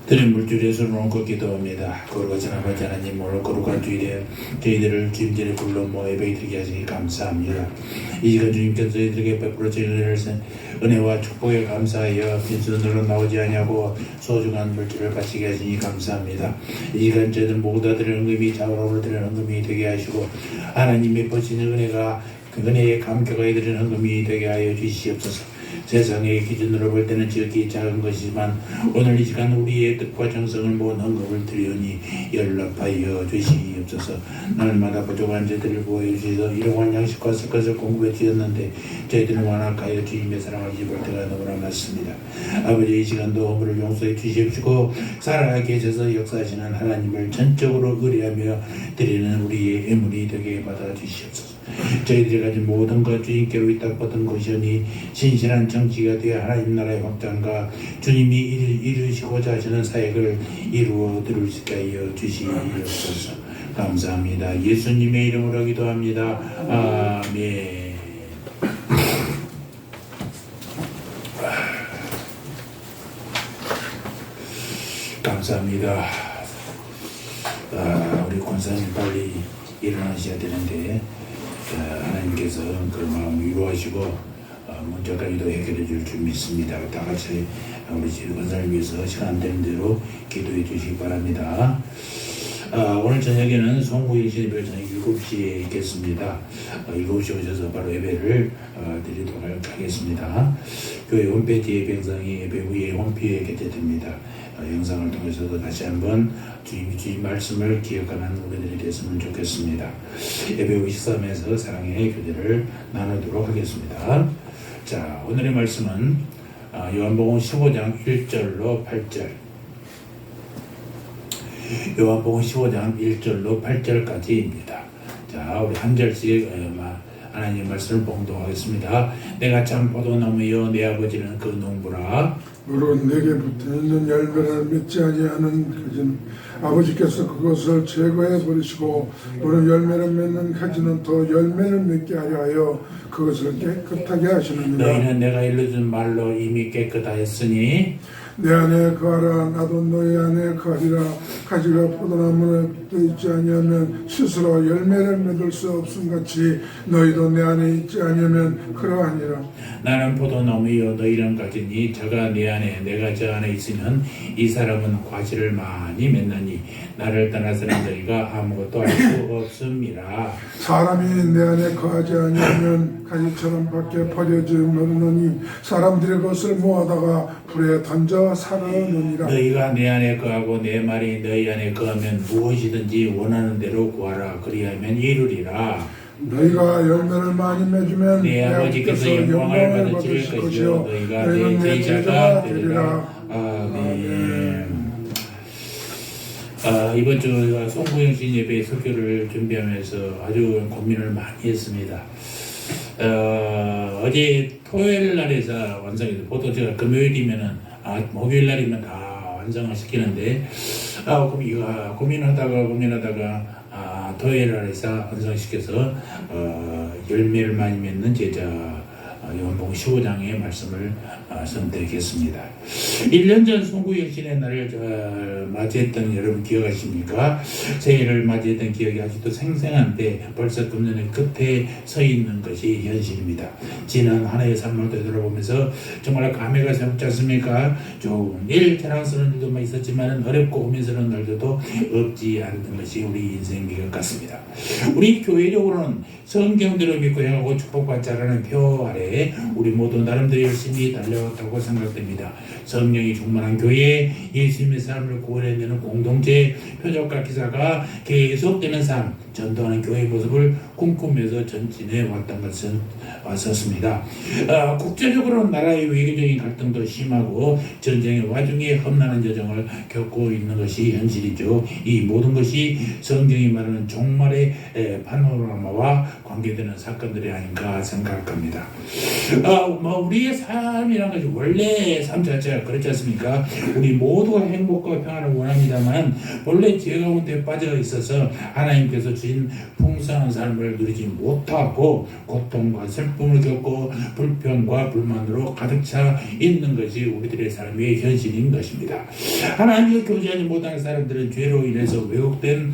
드린 물줄에 손을 얹고 기도합니다. 거룩하신 아버지 하나님, 오늘 거룩한 주일에 저희들을 주님들의 불러 모아 예배드리게 하시니 감사합니다. 이 시간 주님께서 저희들에게 베풀어 주시는 은혜와 축복에 감사하여 빈손으로 나오지 아니하고 소중한 물줄을 바치게 하시니 감사합니다. 이 시간 저희들 모두 드리는 은금이 자우로 드리는 은금이 되게 하시고 하나님의 버치는 은혜가 그 은혜의 감격을 드리는 은금이 되게 하여 주시옵소서. 세상의 기준으로 볼 때는 지극히 작은 것이지만 오늘 이 시간 우리의 뜻과 정성을 모은 헌금을 드리오니 연락하여 주시옵소서. 날마다 부족한 저희들을 보호해 주셔서 일용할 양식과 섞것을 공급해 주셨는데 저희들을 완악하여 주님의 사랑을 입을 때가 너무나 많습니다. 아버지, 이 시간도 허물을 용서해 주시옵시고 살아 계셔서 역사하시는 하나님을 전적으로 의뢰하며 드리는 우리의 애물이 되게 받아 주시옵소서. 저희들이 가진 모든 것 주님께로 위탁받은 것이오니 신실한 정치가 되어 하나님 나라의 확장과 주님이 이루시고자 하시는 사역을 이루어 드릴 수 있게 하여 주시옵소서. 감사합니다. 예수님의 이름으로 기도합니다. 아멘. 감사합니다. 우리 권사님 빨리 일어나셔야 되는데 하나님께서 그 마음 위로하시고 문제까지도 해결해 줄 줄 믿습니다. 다 같이 우리 권사님 위해서 시간 되는 대로 기도해 주시기 바랍니다. 오늘 저녁에는 송구일신 예배 저녁 7시에 있겠습니다. 7시에 오셔서 바로 예배를 드리도록 하겠습니다. 교회 홈페이지 예배영상이 예배 후에 홈페이지에 게재됩니다. 영상을 통해서도 다시 한번 주님 말씀을 기억하는 우리들이 됐으면 좋겠습니다. 예배 후 식사하면서 사랑의 교제를 나누도록 하겠습니다. 자, 오늘의 말씀은 요한복음 15장 1절로 8절, 요한복음 15장 1절로 8절까지입니다. 자, 우리 한 절씩 하나님 말씀을 봉독하겠습니다. 내가 참 포도나무여 내 아버지는 그 농부라. 물론 내게 붙어있는 열매를 맺지 아니하는 가지는 아버지께서 그것을 제거해 버리시고 물론 열매를 맺는 가지는 더 열매를 맺게 하여 그것을 깨끗하게 하시느니라. 너희는 내가 일러준 말로 이미 깨끗하였으니 내 안에 거하라 나도 너희 안에 거하리라. 가지가 포도나무에 붙어있지 아니하면 스스로 열매를 맺을 수 없음같이 너희도 내 안에 있지 아니하면 그러하니라. 나는 포도나무여 너희는 가지니 저가 내 안에 내가 저 안에 있으면 이 사람은 과실을 많이 맺나니 나를 떠나서는 너희가 아무것도 할 수 없음이라. 사람이 내 안에 거하지 아니하면 가지처럼 밖에 버려지 모르느니 사람들의 것을 모아다가 불에 던져 사르느니라. 너희가 내 안에 거하고 내 말이 너희 안에 거하면 무엇이든지 원하는 대로 구하라. 그리하면 이루리라. 너희가 열매를 많이 맺으면 내 아버지께서 영광을 받으실 것이요 너희가 내 제자가 되리라. 아멘. 이번 주 송구영신 예배 설교를 준비하면서 아주 고민을 많이 했습니다. 어제 토요일 날에서 완성해서 보통 제가 금요일이면은 목요일 날이면 다 완성을 시키는데 고민하다가 토요일 날에서 완성시켜서 열매를 많이 맺는 제자 요한복음 15장의 말씀을 선택했습니다. 1년 전 송구영신의 날을 맞이했던 여러분 기억하십니까? 새해를 맞이했던 기억이 아직도 생생한데 벌써 금년의 끝에 서 있는 것이 현실입니다. 지난 한 해의 삶을 되돌아보면서 정말 감회가 새롭지 않습니까? 좋은 일, 자랑스러운 일도 있었지만 어렵고 고민스러운 날들도 없지 않은 것이 우리 인생길 같습니다. 우리 교회적으로는 성경대로 믿고 행하고 축복받지 않은 표 아래 우리 모두 나름대로 열심히 달려왔다고 생각됩니다. 성령이 충만한 교회, 예수님의 삶을 구원해내는 공동체, 표적과 기사가 계속되는 삶, 전도하는 교회의 모습을 꿈꾸면서 전진해 왔던 것은 왔었습니다. 국제적으로 나라의 외교적인 갈등도 심하고 전쟁의 와중에 험난한 여정을 겪고 있는 것이 현실이죠. 이 모든 것이 성경이 말하는 종말의 파노라마와 관계되는 사건들이 아닌가 생각합니다. 우리의 삶이란 것이 원래 삶 자체가 그렇지 않습니까? 우리 모두가 행복과 평안을 원합니다만 원래 죄 가운데 빠져 있어서 하나님께서 주신 풍성한 삶을 누리지 못하고 고통과 슬픔을 겪고 불편과 불만으로 가득 차 있는 것이 우리들의 삶의 현실인 것입니다. 하나님과 교제하지 못하는 사람들은 죄로 인해서 왜곡된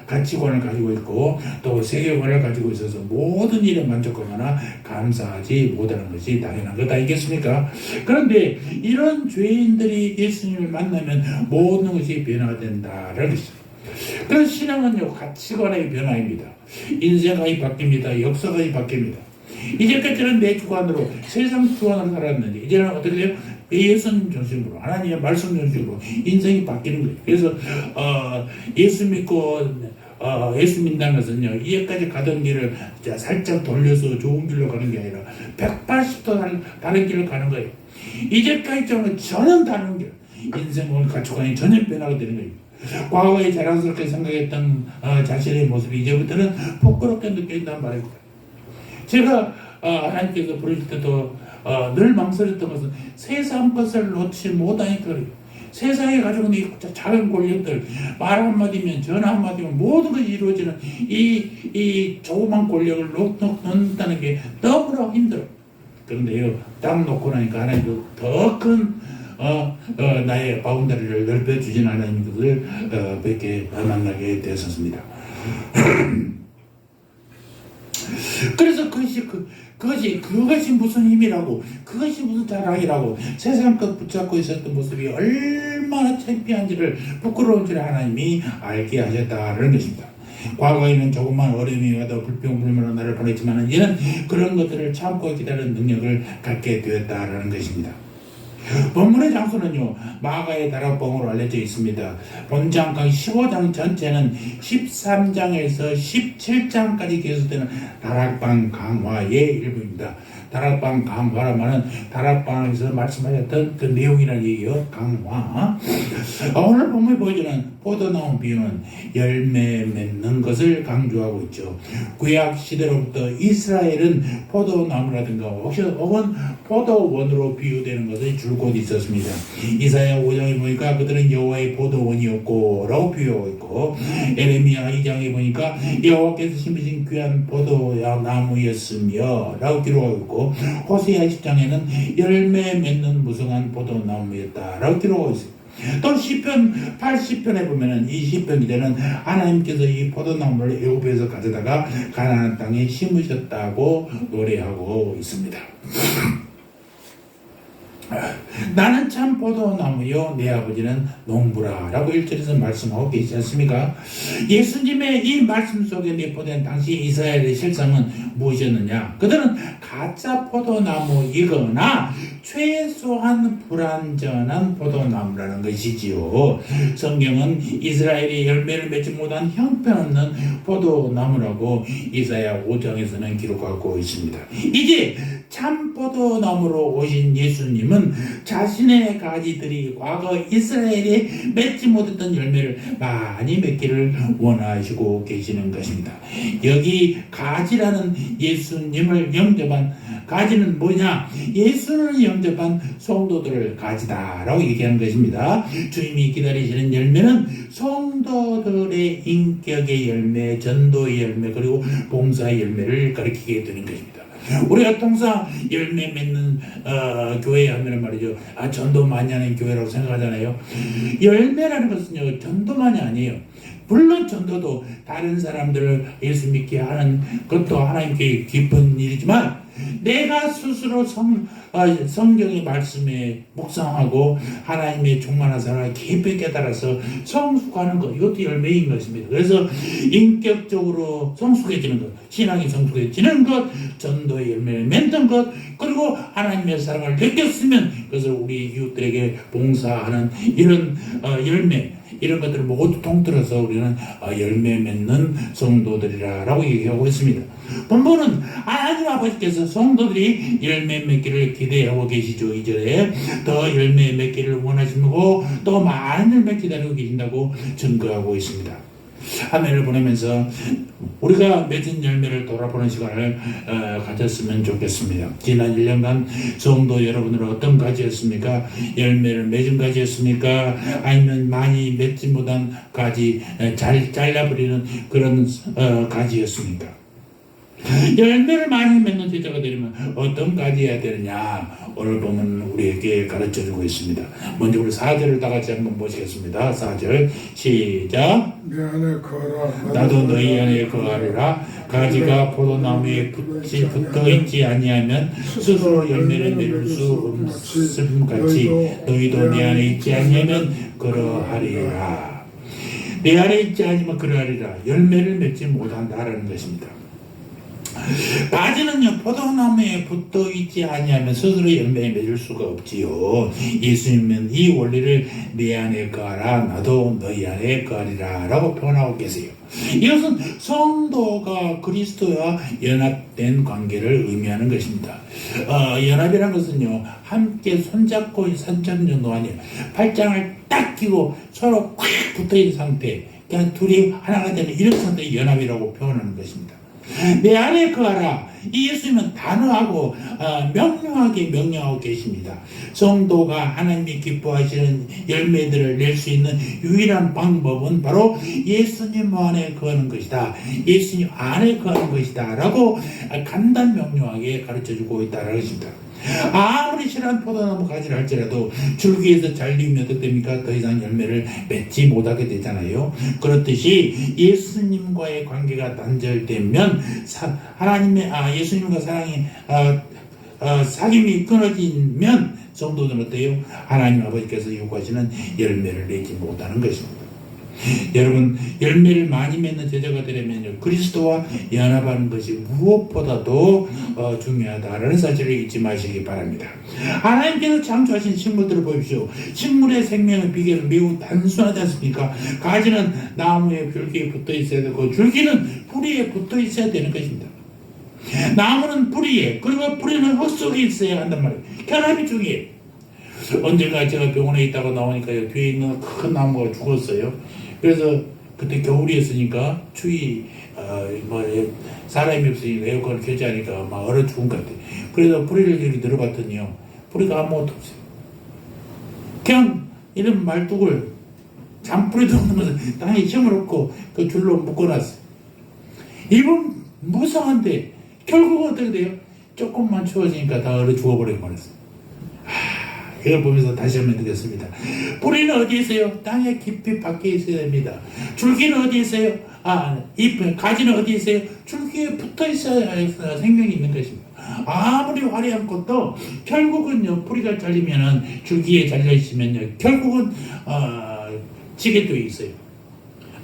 가치관을 가지고 있고 또 세계관을 가지고 있어서 모든 일에 만족하거나 감사하지 못하는 것이 당연한 것 아니겠습니까? 그런데 이런 죄인들이 예수님을 만나면 모든 것이 변화된다는 것입니다. 그래서 신앙은요, 가치관의 변화입니다. 인생관이 바뀝니다. 역사관이 바뀝니다. 이제까지는 내 주관으로 세상 주관으로 살았는데 이제는 어떻게 돼요? 예수님 중심으로 하나님의 말씀 중심으로 인생이 바뀌는 거예요. 그래서 예수 믿고 예수 믿는 것은요, 이제까지 가던 길을 살짝 돌려서 좋은 길로 가는 게 아니라 180도 다른 길로 가는 거예요. 이제까지 저는 다른 길, 인생의 가치관이 전혀 변하게 되는 거예요. 과거에 자랑스럽게 생각했던 자신의 모습이 이제부터는 부끄럽게 느껴진단 말이에요. 제가 하나님께서 부르실 때도 늘 망설였던 것은 세상 것을 놓지 못하니까 그래요. 세상에 가지고 있는 이 작은 권력들, 말 한마디면 전화 한마디면 모든 것이 이루어지는 이 조그만 권력을 놓는다는 게 너무나 힘들어. 그런데요, 딱 놓고 나니까 하나님도 더 큰 나의 바운더리를 넓혀주신 하나님 것을 뵙게 만나게 되었습니다. 그래서 그것이 무슨 힘이라고, 그것이 무슨 자랑이라고 세상 것 붙잡고 있었던 모습이 얼마나 창피한지를, 부끄러운지를 하나님이 알게 하셨다는 것입니다. 과거에는 조금만 어려움이 와도 불평불만으로 나를 보냈지만 이제는 그런 것들을 참고 기다리는 능력을 갖게 되었다는 것입니다. 본문의 장소는요, 마가의 다락방으로 알려져 있습니다. 본장 15장 전체는 13장에서 17장까지 계속되는 다락방 강화의 일부입니다. 다락방 강화라 말은 다락방에서 말씀하셨던 그 내용이라는 얘기예요. 강화. 오늘 본문에 보여주는 포도나무 비유는 열매 맺는 것을 강조하고 있죠. 구약 시대로부터 이스라엘은 포도나무라든가 혹은 포도원으로 비유되는 것이 줄곧 있었습니다. 이사야 5장에 보니까 그들은 여호와의 포도원이었고 라고 비유하고 있고, 에레미야 2장에 보니까 여호와께서 심으신 귀한 포도나무였으며 라고 기록하고 있고, 호세아 10장에는 열매 맺는 무성한 포도나무였다 라고 기록하고 있습니다. 또 시편 80편에 보면은 이 시편 기자는 하나님께서 이 포도나무를 애굽에서 가져다가 가나안 땅에 심으셨다고 노래하고 있습니다. 나는 참 포도나무요 내 아버지는 농부라 라고 1절에서 말씀하고 계시지 않습니까? 예수님의 이 말씀 속에 내포된 당시 이스라엘의 실상은 무엇이었느냐? 그들은 가짜 포도나무이거나 최소한 불완전한 포도나무라는 것이지요. 성경은 이스라엘이 열매를 맺지 못한 형편없는 포도나무라고 이사야 5장에서는 기록하고 있습니다. 이제 참 포도나무로 오신 예수님은 자신의 가지들이 과거 이스라엘에 맺지 못했던 열매를 많이 맺기를 원하시고 계시는 것입니다. 여기 가지라는 예수님을 영접한 가지는 뭐냐? 예수를 영접한 성도들을 가지다라고 얘기하는 것입니다. 주님이 기다리시는 열매는 성도들의 인격의 열매, 전도의 열매, 그리고 봉사의 열매를 가리키게 되는 것입니다. 우리가 통상 열매 맺는 교회 하면 말이죠, 전도 많이 하는 교회라고 생각하잖아요. 열매라는 것은요, 전도만이 아니에요. 물론 전도도 다른 사람들을 예수 믿게 하는 것도 하나님께 기쁜 일이지만, 내가 스스로 성경의 말씀에 묵상하고 하나님의 충만한 사랑을 깊이 깨달아서 성숙하는 것, 이것도 열매인 것입니다. 그래서 인격적으로 성숙해지는 것, 신앙이 성숙해지는 것, 전도의 열매를 맺는 것, 그리고 하나님의 사랑을 느꼈으면 그것을 우리 이웃들에게 봉사하는 이런 열매, 이런 것들을 모두 통틀어서 우리는 열매 맺는 성도들이라고 얘기하고 있습니다. 본문은 하나님 아버지께서 성도들이 열매 맺기를 기대하고 계시죠. 2절에 더 열매 맺기를 원하시고 또 많은 열매 기다리고 계신다고 증거하고 있습니다. 한 해를 보내면서 우리가 맺은 열매를 돌아보는 시간을 가졌으면 좋겠습니다. 지난 1년간 성도 여러분들은 어떤 가지였습니까? 열매를 맺은 가지였습니까? 아니면 많이 맺지 못한 가지, 잘 잘라버리는 그런 가지였습니까? 열매를 많이 맺는 제자가 되려면 어떤 가지여야 되느냐, 오늘 보면 우리에게 가르쳐주고 있습니다. 먼저 우리 4절을 다 같이 한번 보시겠습니다. 4절 시작. 내 안에 거하라 나도 너희 안에 거하리라. 가지가 포도나무에 붙어있지 아니하면 스스로 열매를 맺을 수 없음같이 너희도 내 안에 있지 아니하면 그러하리라. 내 안에 있지 아니면 그러하리라. 열매를 맺지 못한다라는 것입니다. 가지는요, 포도나무에 붙어있지 아니하면 스스로 열매를 맺을 수가 없지요. 예수님은 이 원리를 내 안에 거하라, 나도 너희 안에 거하리라 라고 표현하고 계세요. 이것은 성도가 그리스도와 연합된 관계를 의미하는 것입니다. 연합이라는 것은요, 함께 손잡고 산잡는 정도 아니에요. 팔짱을 딱 끼고 서로 꽉 붙어있는 상태, 그냥 둘이 하나가 되는 이런 상태의 연합이라고 표현하는 것입니다. 내 안에 거하라. 이 예수님은 단호하고 명료하게 명령하고 계십니다. 성도가 하나님이 기뻐하시는 열매들을 낼 수 있는 유일한 방법은 바로 예수님 안에 거하는 것이다. 예수님 안에 거하는 것이다 라고 간단 명료하게 가르쳐주고 있다는 것입니다. 아무리 실한 포도나무 가지를 할지라도 줄기에서 잘리면 어떻게 됩니까? 더 이상 열매를 맺지 못하게 되잖아요. 그렇듯이 예수님과의 관계가 단절되면 하나님의 예수님과 사랑이 사귐이 끊어지면 성도들은 어때요? 하나님 아버지께서 요구하시는 열매를 내지 못하는 것입니다. 여러분, 열매를 많이 맺는 제자가 되려면 그리스도와 연합하는 것이 무엇보다도 중요하다라는 사실을 잊지 마시기 바랍니다. 하나님께서 창조하신 식물들을 보십시오. 식물의 생명의 비결은 매우 단순하지 않습니까? 가지는 나무의 줄기에 붙어 있어야 되고 줄기는 뿌리에 붙어 있어야 되는 것입니다. 나무는 뿌리에, 그리고 뿌리는 흙 속에 있어야 한단 말이에요. 결합이 중요해요. 언젠가 제가 병원에 있다가 나오니까요, 뒤에 있는 큰 나무가 죽었어요. 그래서 그때 겨울이었으니까 추위 사람이 없으니까 에어컨을 켜지하니까 막 얼어 죽은 것 같아요. 그래서 뿌리를 이렇게 늘어봤더니요, 뿌리가 아무것도 없어요. 그냥 이런 말뚝을 잔뿌리도 없는 것을 땅에 심어놓고 그 줄로 묶어놨어요. 이건 무상한데 결국은 어떻게 돼요? 조금만 추워지니까 다 얼어 죽어버리고 말았어요. 이걸 보면서 다시 한번 드렸습니다. 뿌리는 어디에 있어요? 땅에 깊이 밖에 있어야 됩니다. 줄기는 어디에 있어요? 잎, 가지는 어디에 있어요? 줄기에 붙어 있어야 생명이 있는 것입니다. 아무리 화려한 꽃도 결국은요, 뿌리가 잘리면은, 줄기에 잘려있으면요, 결국은 지게 되어 있어요.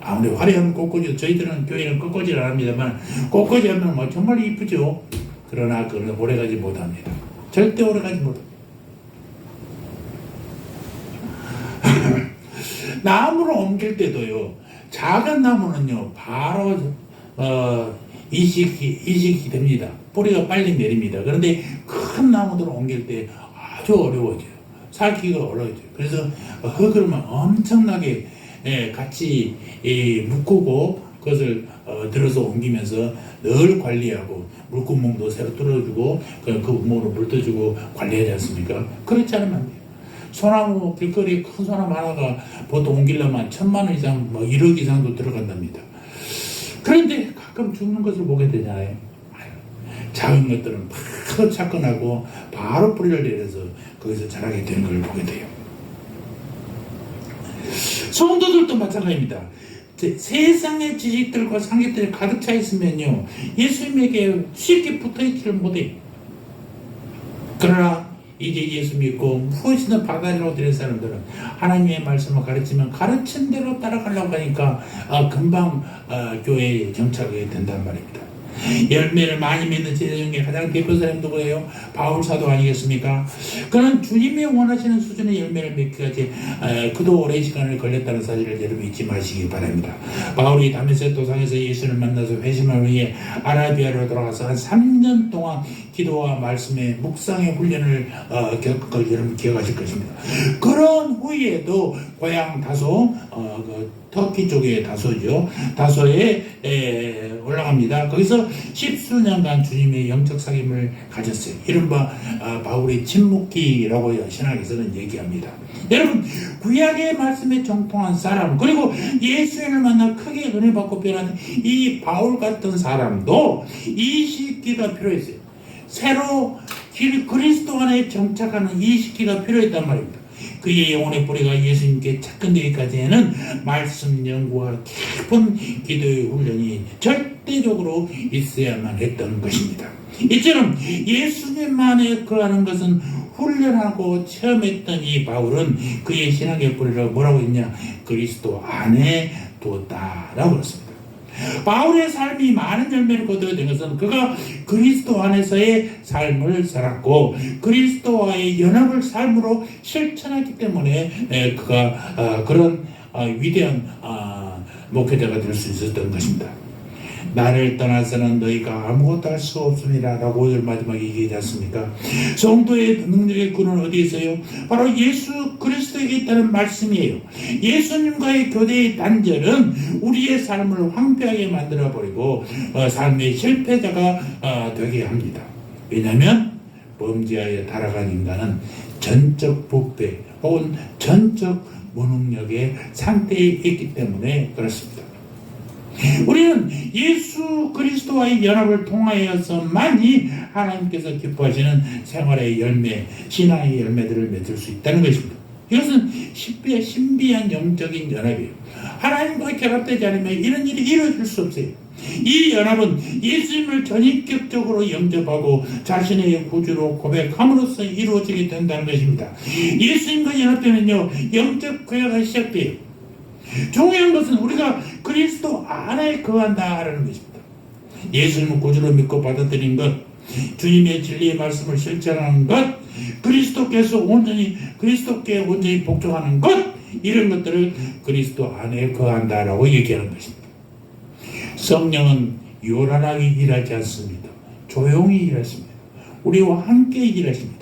아무리 화려한 꽃꽂이, 저희들은 교회는 꽃꽂이를 안 합니다만, 꽃꽂이 하면 정말 이쁘죠. 그러나 그는 오래가지 못합니다. 절대 오래가지 못합니다. 나무를 옮길 때도요, 작은 나무는요, 바로 이식이 됩니다. 뿌리가 빨리 내립니다. 그런데 큰 나무들을 옮길 때 아주 어려워져요. 살기가 어려워져요. 그래서 흙을 엄청나게 같이 묶고 그것을 들어서 옮기면서 늘 관리하고 물구멍도 새로 뚫어주고 그 구멍으로 물 떠주고 관리하지 않습니까? 그렇지 않으면 안 돼요. 소나무, 길거리에 큰 소나무 하나가 보통 옮기려면 1,000만 원 이상, 1억 이상도 들어간답니다. 그런데 가끔 죽는 것을 보게 되잖아요. 작은 것들은 바로 착근하고 바로 뿌리를 내려서 거기서 자라게 되는 걸 보게 돼요. 성도들도 마찬가지입니다. 세상의 지식들과 상식들이 가득 차 있으면요, 예수님에게 쉽게 붙어 있지를 못해요. 그러나 이제 예수 믿고 무엇이든 받아들이려고 드는 사람들은 하나님의 말씀을 가르치면 가르친 대로 따라가려고 하니까 금방 교회에 정착이 된단 말입니다. 열매를 많이 맺는 제자 중에 가장 대표 사람이 누구예요? 바울 사도 아니겠습니까? 그는 주님이 원하시는 수준의 열매를 맺기까지 그도 오랜 시간을 걸렸다는 사실을 여러분 잊지 마시기 바랍니다. 바울이 다메섹 도상에서 예수를 만나서 회심을 위해 아라비아로 돌아가서 한 3년 동안 기도와 말씀의 묵상의 훈련을 겪을 걸 여러분 기억하실 것입니다. 그런 후에도 고향 다소 터키 쪽의 다소죠. 다소에 올라갑니다. 거기서 십수년간 주님의 영적 사귐을 가졌어요. 이른바 바울의 침묵기라고 신학에서는 얘기합니다. 여러분, 구약의 말씀에 정통한 사람, 그리고 예수님을 만나 크게 은혜 받고 변한 이 바울 같은 사람도 이식기가 필요했어요. 새로 그리스도 안에 정착하는 이식기가 필요했단 말입니다. 그의 영혼의 뿌리가 예수님께 착근되기까지는 말씀 연구와 깊은 기도의 훈련이 절대적으로 있어야만 했던 것입니다. 이처럼 예수님만에 거하는 것은 훈련하고 체험했던 이 바울은 그의 신학의 뿌리를 뭐라고 했냐? 그리스도 안에 두었다라고 그랬습니다. 바울의 삶이 많은 열매를 거두게 된 것은 그가 그리스도 안에서의 삶을 살았고 그리스도와의 연합을 삶으로 실천했기 때문에 그가 그런 위대한 목회자가 될 수 있었던 것입니다. 나를 떠나서는 너희가 아무것도 할 수 없습니다 라고 5절 마지막에 얘기하지 않습니까? 성도의 능력의 근원은 어디에 있어요? 바로 예수 그리스도에게 있다는 말씀이에요. 예수님과의 교제의 단절은 우리의 삶을 황폐하게 만들어버리고 삶의 실패자가 되게 합니다. 왜냐하면 범죄하여 타락한 인간은 전적 부패 혹은 전적 무능력의 상태에 있기 때문에 그렇습니다. 우리는 예수 그리스도와의 연합을 통하여서만이 하나님께서 기뻐하시는 생활의 열매, 신앙의 열매들을 맺을 수 있다는 것입니다. 이것은 신비한 영적인 연합이에요. 하나님과 결합되지 않으면 이런 일이 이루어질 수 없어요. 이 연합은 예수님을 전인격적으로 영접하고 자신의 구주로 고백함으로써 이루어지게 된다는 것입니다. 예수님과 연합되면요, 영적 교회가 시작돼요. 중요한 것은 우리가 그리스도 안에 거한다라는 것입니다. 예수님을 구주로 믿고 받아들인 것, 주님의 진리의 말씀을 실천하는 것, 그리스도께 온전히 복종하는 것, 이런 것들을 그리스도 안에 거한다라고 얘기하는 것입니다. 성령은 요란하게 일하지 않습니다. 조용히 일하십니다. 우리와 함께 일하십니다.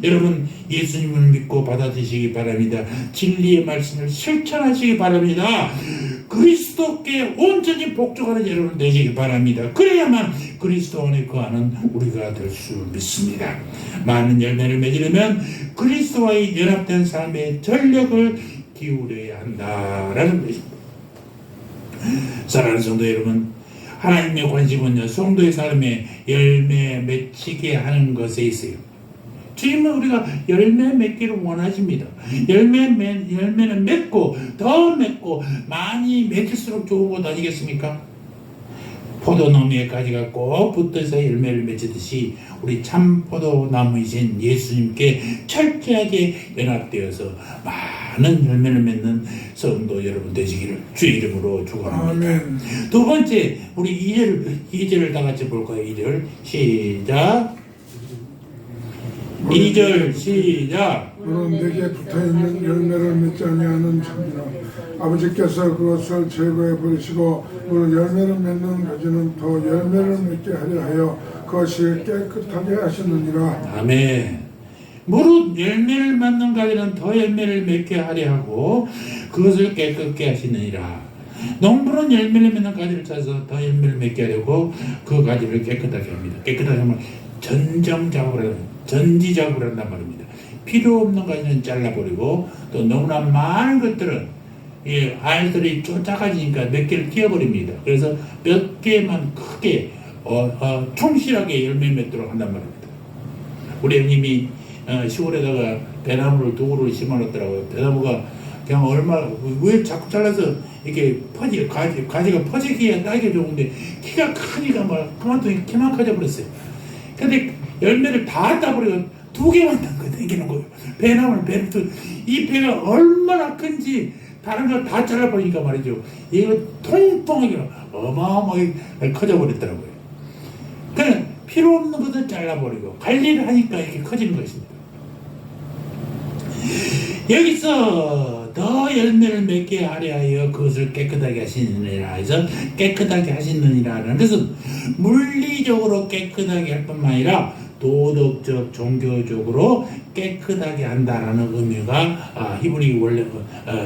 여러분, 예수님을 믿고 받아들이시기 바랍니다. 진리의 말씀을 실천하시기 바랍니다. 그리스도께 온전히 복종하는 여러분 되시기 바랍니다. 그래야만 그리스도 안에 거하는 우리가 될 수 믿습니다. 많은 열매를 맺으려면 그리스도와의 연합된 삶에 전력을 기울여야 한다라는 것입니다. 사랑하는 성도 여러분, 하나님의 관심은요, 성도의 삶에 열매 맺히게 하는 것에 있어요. 주님은 우리가 열매 맺기를 원하십니다. 열매는 맺고 더 맺고 많이 맺을수록 좋은 것 아니겠습니까? 포도나무에 가지가 꼭 붙어서 열매를 맺듯이 우리 참 포도나무이신 예수님께 철저하게 연합되어서 많은 열매를 맺는 성도 여러분 되시기를 주의 이름으로 축원합니다. 아멘. 두 번째, 우리 2절을 다 같이 볼까요? 2절 시작. 2절 시작. 너는 내게 붙어있는 열매를 맺지 아니하는 자니라. 아버지께서 그것을 제거해 버리시고 너는 열매를 맺는 가지는 더 열매를 맺게 하려 하여 그것이 깨끗하게 하시느니라. 아멘. 무릇 열매를 맺는 가지는 더 열매를 맺게 하려 하고 그것을 깨끗게 하시느니라. 농부는 열매를 맺는 가지를 찾아서 더 열매를 맺게 하려고 그 가지를 깨끗하게 합니다. 깨끗하게 하면 전지 작업을 한단 말입니다. 필요 없는 가지는 잘라버리고 또 너무나 많은 것들은 알들이 쫓아가지니까 몇 개를 띄어버립니다. 그래서 몇 개만 크게 충실하게 열매 맺도록 한단 말입니다. 우리 형님이 시골에다가 배나무를 두 그루를 심어놨더라고요. 배나무가 그냥 왜 자꾸 잘라서 이렇게 가지가 퍼지기에 따기 좋은데 키가 크니까 막 그만두니 키만 커져버렸어요. 근데 열매를 다 따버리고 2개만 당기는 거예요. 배나무는 이 배가 얼마나 큰지 다른 걸 다 잘라버리니까 말이죠. 이거 통통하게 어마어마하게 커져버렸더라고요. 그냥 필요 없는 것을 잘라버리고 관리를 하니까 이렇게 커지는 것입니다. 여기서 더 열매를 맺게 하려 하여 그것을 깨끗하게 하시느니라 해서 깨끗하게 하시느니라는 것은 물리적으로 깨끗하게 할 뿐만 아니라 도덕적, 종교적으로 깨끗하게 한다라는 의미가 히브리 원래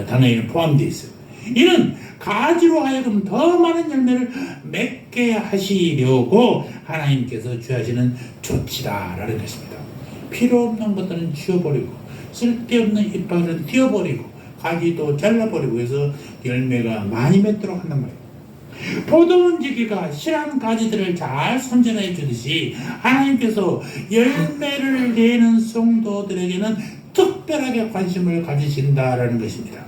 단어에는 포함되어 있어요. 이는 가지로 하여금 더 많은 열매를 맺게 하시려고 하나님께서 취하시는 조치다라는 것입니다. 필요 없는 것들은 치워버리고 쓸데없는 이파리는 띄워버리고 가지도 잘라버리고 해서 열매가 많이 맺도록 한단 말이에요. 포도원지기가 실한 가지들을 잘 선전해 주듯이 하나님께서 열매를 내는 성도들에게는 특별하게 관심을 가지신다라는 것입니다.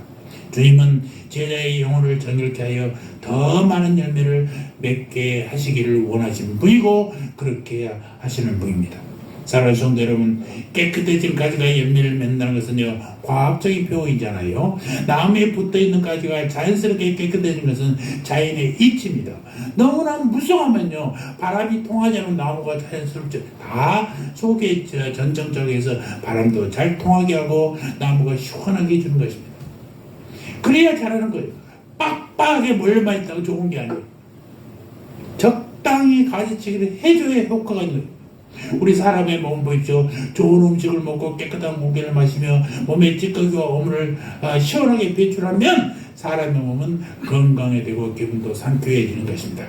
주님은 제자의 영혼을 정결케 하여 더 많은 열매를 맺게 하시기를 원하신 분이고 그렇게 하시는 분입니다. 사랑하는 성도 여러분, 깨끗해진 가지가 열매를 맺는다는 것은요 과학적인 표현이잖아요. 나무에 붙어있는 가지가 자연스럽게 깨끗해진 것은 자연의 이치입니다. 너무나 무성하면요 바람이 통하지 않은 나무가 자연스럽죠. 다 속에 전정적에서 바람도 잘 통하게 하고 나무가 시원하게 해주는 것입니다. 그래야 자라는 거예요. 빡빡하게 몰려만 있다고 좋은 게 아니에요. 적당히 가지치기를 해줘야 효과가 있는 거예요. 우리 사람의 몸 보십시오. 좋은 음식을 먹고 깨끗한 공기를 마시며 몸에 찌꺼기와 오물을 시원하게 배출하면 사람의 몸은 건강해지고 기분도 상쾌해지는 것입니다.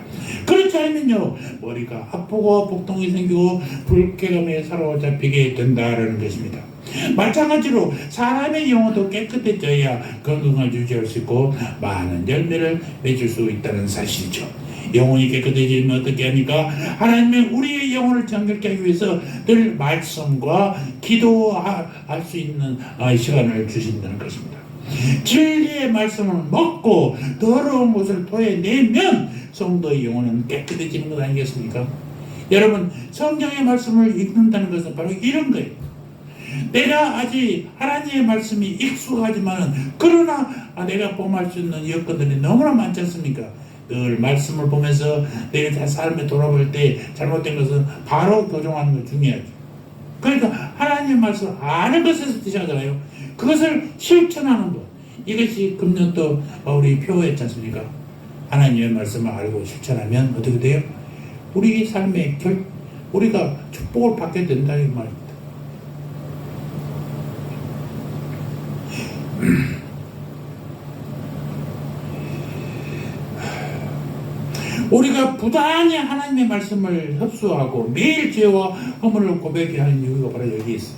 그렇지 않으면요 머리가 아프고 복통이 생기고 불쾌감에 사로잡히게 된다라는 것입니다. 마찬가지로 사람의 영혼도 깨끗해져야 건강을 유지할 수 있고 많은 열매를 맺을 수 있다는 사실이죠. 영혼이 깨끗해지면 어떻게 하니까 하나님은 우리의 영혼을 정결케 하기 위해서 늘 말씀과 기도할 수 있는 시간을 주신다는 것입니다. 진리의 말씀을 먹고 더러운 것을 토해내면 성도의 영혼은 깨끗해지는 것 아니겠습니까? 여러분 성경의 말씀을 읽는다는 것은 바로 이런 거예요. 내가 아직 하나님의 말씀이 익숙하지만 그러나 내가 범할 수 있는 여건들이 너무나 많지 않습니까? 늘 말씀을 보면서 내 삶에 돌아볼 때 잘못된 것은 바로 교정하는 것 중요하죠. 그러니까 하나님의 말씀을 아는 것에서 시작하잖아요. 그것을 실천하는 것. 이것이 금년도 우리 표했지 않습니까? 하나님의 말씀을 알고 실천하면 어떻게 돼요? 우리 삶에 우리가 축복을 받게 된다는 말입니다. 우리가 부단히 하나님의 말씀을 흡수하고 매일 죄와 허물을 고백해야 하는 이유가 바로 여기 있어요.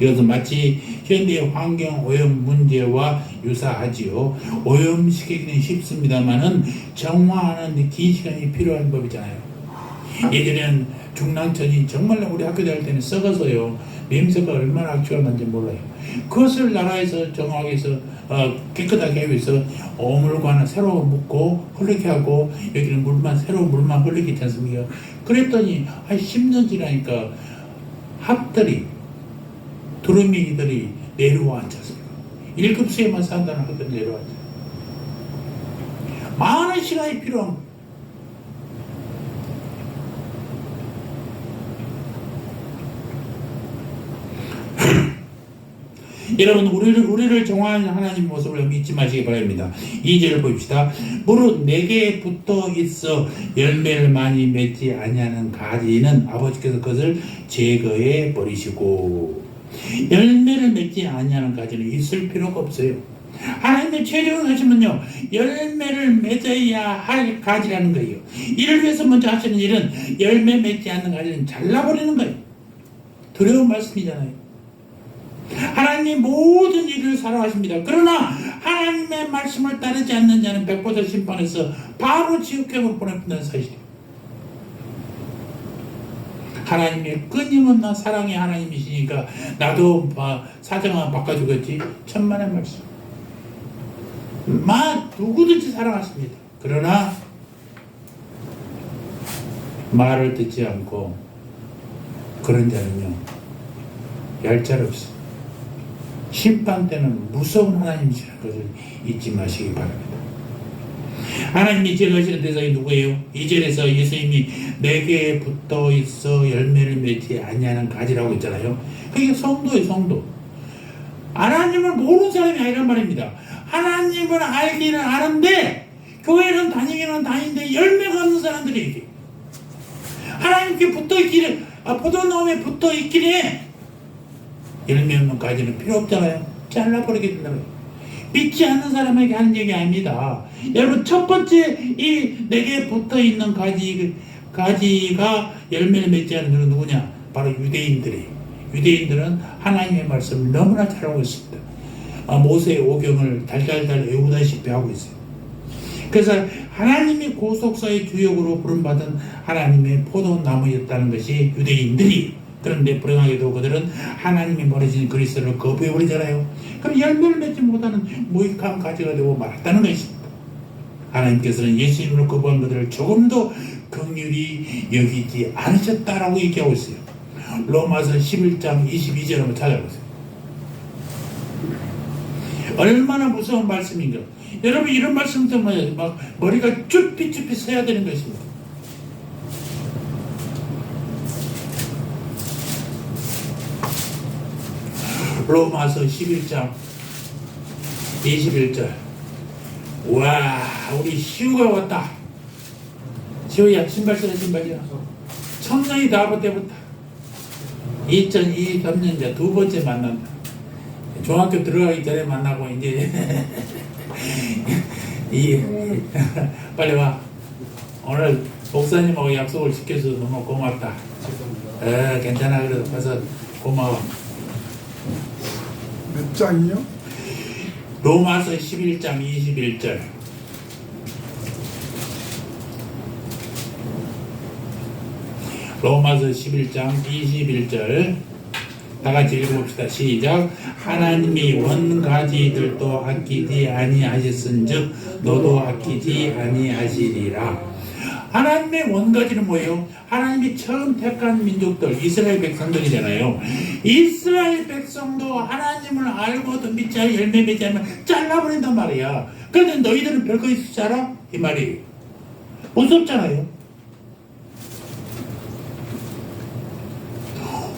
이것은 마치 현대의 환경 오염 문제와 유사하지요. 오염시키기는 쉽습니다만은 정화하는 긴 시간이 필요한 법이잖아요. 예전에는 중랑천이 정말 우리 학교 다닐 때는 썩어서요 냄새가 얼마나 악취가 난지 몰라요. 그것을 나라에서 정화하기 위해서 깨끗하게 하기 위해서 오물과는 새로 묻고 흐르게 하고 여기는 새로운 물만 흐르게 있지 않습니까? 그랬더니 한 10년 지나니까 학들이 두루미기들이 내려와 앉지 않습니까? 1급수에만 산다는 학들이 내려왔죠. 많은 시간이 필요한 거예요. 여러분 우리를 정화하는 하나님 모습을 잊지 마시기 바랍니다. 2절을 봅시다. 무릇 내게 붙어 있어 열매를 많이 맺지 아니하는 가지는 아버지께서 그것을 제거해 버리시고 열매를 맺지 아니하는 가지는 있을 필요가 없어요. 하나님의 최종을 하시면요 열매를 맺어야 할 가지라는 거예요. 이를 위해서 먼저 하시는 일은 열매 맺지 않는 가지는 잘라버리는 거예요. 두려운 말씀이잖아요. 하나님이 모든 일을 사랑하십니다. 그러나 하나님의 말씀을 따르지 않는 자는 백보자 심판에서 바로 지옥행으로 보내준다는 사실이에요. 하나님의 끊임없는 사랑의 하나님이시니까 나도 사정만 바꿔주겠지. 천만의 말씀. 누구든지 사랑하십니다. 그러나 말을 듣지 않고 그런 자는요 얄짤없어. 심판 때는 무서운 하나님이시라는 것을 잊지 마시기 바랍니다. 하나님이 제거하시는 대상이 누구예요? 2절에서 예수님이 내게 붙어 있어 열매를 맺지 아니하는 가지라고 했잖아요. 그게 성도예요, 성도. 하나님을 모르는 사람이 아니란 말입니다. 하나님을 알기는 아는데 교회는 다니기는 다니는데 열매가 없는 사람들이 이게 하나님께 붙어 있기를 포도나무에 붙어 있긴 해. 열매 없는 가지는 필요 없잖아요. 잘라버리게 된다고요. 믿지 않는 사람에게 하는 얘기 아닙니다. 여러분, 첫 번째 이 내게 붙어 있는 가지가 열매를 맺지 않는 분은 누구냐? 바로 유대인들이. 유대인들은 하나님의 말씀을 너무나 잘 알고 있습니다. 모세의 오경을 달달달 외우다시피 하고 있어요. 그래서 하나님의 고속사의 주역으로 부름받은 하나님의 포도나무였다는 것이 유대인들이. 그런데 불행하게도 그들은 하나님이 버려진 그리스도를 거부해버리잖아요. 그럼 열매를 맺지 못하는 무익한 가지가 되고 말았다는 것입니다. 하나님께서는 예수님을 거부한 그들을 조금도 긍휼히 여기지 않으셨다라고 얘기하고 있어요. 로마서 11장 22절 한번 찾아보세요. 얼마나 무서운 말씀인가. 여러분, 이런 말씀 때문에 막 머리가 쭈삣쭈삣 서야 되는 것입니다. 로마서 11장 21절. 와, 우리 시우가 왔다. 시우야, 신발 쓰라, 신발이야. 청년이 다볼 때부터 2023년자 두 번째 만난다. 중학교 들어가기 전에 만나고 이제 빨리 와. 오늘 목사님하고 약속을 지켜줘서 너무 고맙다. 괜찮아. 그래도 가서 고마워. 몇 장이요? 로마서 11장 21절. 로마서 11장 21절. 다 같이 읽어봅시다. 시작. 하나님이 원가지들도 아끼지 아니하셨은즉 너도 아끼지 아니하시리라. 하나님의 원가지는 뭐예요? 하나님이 처음 택한 민족들, 이스라엘 백성들이잖아요. 이스라엘 백성도 하나님을 알고도 믿지 않고 열매 맺지 않으면 잘라버린단 말이야. 그런데 너희들은 별거 있을 줄 알아? 이 말이 무섭잖아요.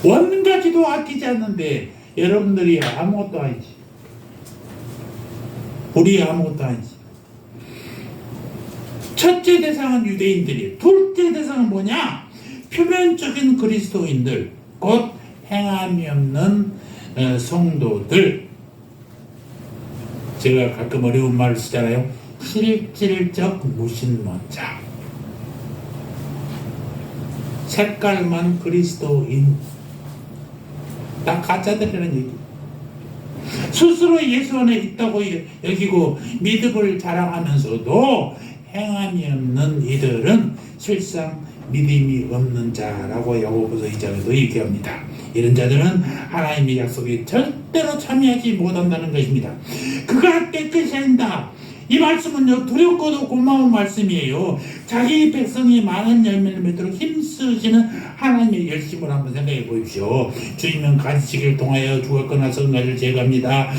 원가지도 아끼지 않는데 여러분들이 아무것도 아니지. 우리 아무것도 아니지. 첫째 대상은 유대인들이, 둘째 대상은 뭐냐? 표면적인 그리스도인들, 곧 행함이 없는 성도들. 제가 가끔 어려운 말을 쓰잖아요. 실질적 무신론자. 색깔만 그리스도인. 다 가짜들이라는 얘기. 스스로 예수 안에 있다고 여기고 믿음을 자랑하면서도 행함이 없는 이들은 실상 믿음이 없는 자라고 야고보서 2장에도 얘기합니다. 이런 자들은 하나님의 약속에 절대로 참여하지 못한다는 것입니다. 그가 깨끗이 한다. 이 말씀은요, 두렵고도 고마운 말씀이에요. 자기 백성이 많은 열매를 맺도록 힘쓰시는 하나님의 열심을 한번 생각해 보십시오. 주님은 가지치기를 통하여 죽었거나 썩은 가지를 제거합니다.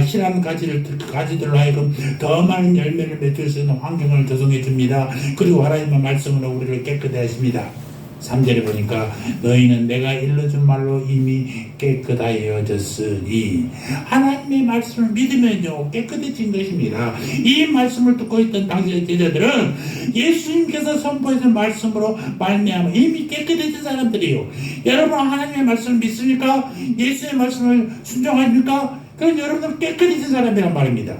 실한 가지들로 하여금 더 많은 열매를 맺을 수 있는 환경을 조성해 줍니다. 그리고 하나님의 말씀으로 우리를 깨끗해 하십니다. 3절에 보니까 너희는 내가 일러준 말로 이미 깨끗하여졌으니, 하나님의 말씀을 믿으면요 깨끗해진 것입니다. 이 말씀을 듣고 있던 당시의 제자들은 예수님께서 선포하신 말씀으로 말미암아 이미 깨끗해진 사람들이에요. 여러분, 하나님의 말씀을 믿습니까? 예수의 말씀을 순종합니까? 그럼 여러분은 깨끗해진 사람이란 말입니다.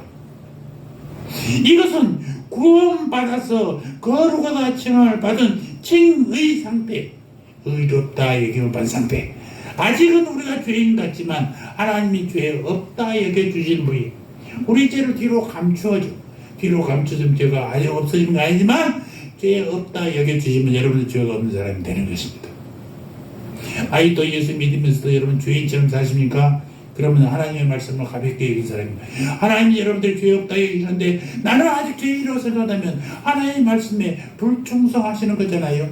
이것은 구원받아서 거룩하다 칭함을 받은 칭의 상태, 의롭다 여김을 받은 상태. 아직은 우리가 죄인 같지만 하나님이 죄 없다 여겨주신 분이 우리 죄를 뒤로 감추어줘. 뒤로 감춰주면 죄가 아직 없어지는 거 아니지만 죄 없다 여겨주시면 여러분은 죄가 없는 사람이 되는 것입니다. 아직도 예수 믿으면서도 여러분 죄인처럼 사십니까? 그러면 하나님의 말씀을 가볍게 여긴 사람입니다. 하나님이 여러분들 죄 없다 여기시는데 나는 아직 죄인이라고 생각하면 하나님의 말씀에 불충성하시는 거잖아요.